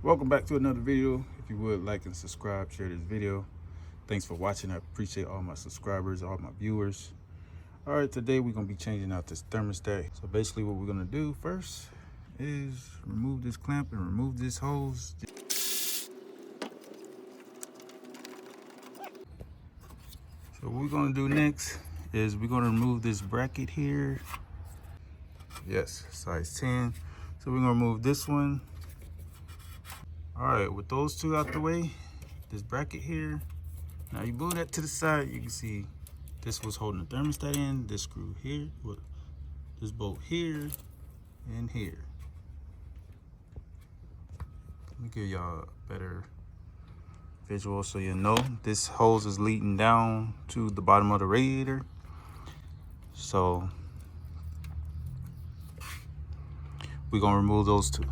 Welcome back to another video. If you would like and subscribe, share this video. Thanks for watching. I appreciate all my subscribers, all my viewers. All right, today we're gonna be changing out this thermostat. So basically what we're gonna do first is remove this clamp and remove this hose. So what we're gonna do next is we're gonna remove this bracket here. Yes, size 10. So we're gonna remove this one. All right, with those two out the way, this bracket here. Now you move that to the side, you can see this was holding the thermostat in, this screw here, this bolt here, and here. Let me give y'all a better visual so you know. This hose is leading down to the bottom of the radiator. So we're gonna remove those two.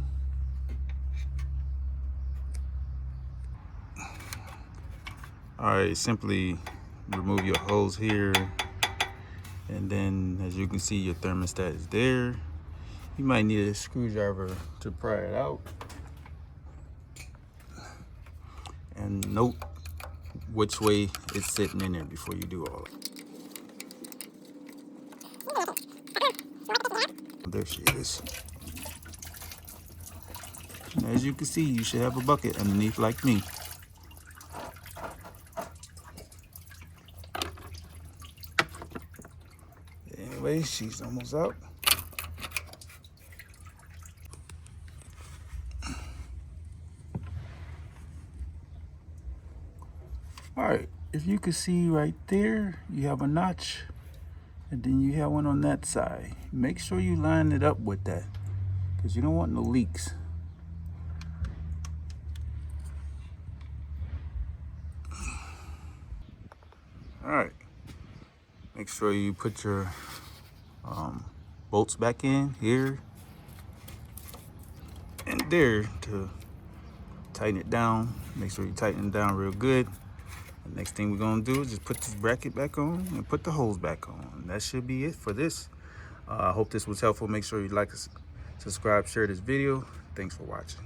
All right, simply remove your hose here, and then as you can see, your thermostat is there. You might need a screwdriver to pry it out. And note which way it's sitting in there before you do all of it. There she is. And as you can see, you should have a bucket underneath like me. Anyway, she's almost out. All right, if you can see right there, you have a notch, and then you have one on that side. Make sure you line it up with that, because you don't want no leaks. All right, make sure you put your bolts back in here and there to tighten it down. Make sure you tighten it down real good. The next thing we're gonna do is just put this bracket back on and put the hose back on. That should be it for this. I hope this was helpful. Make sure you like, subscribe, share this video. Thanks for watching.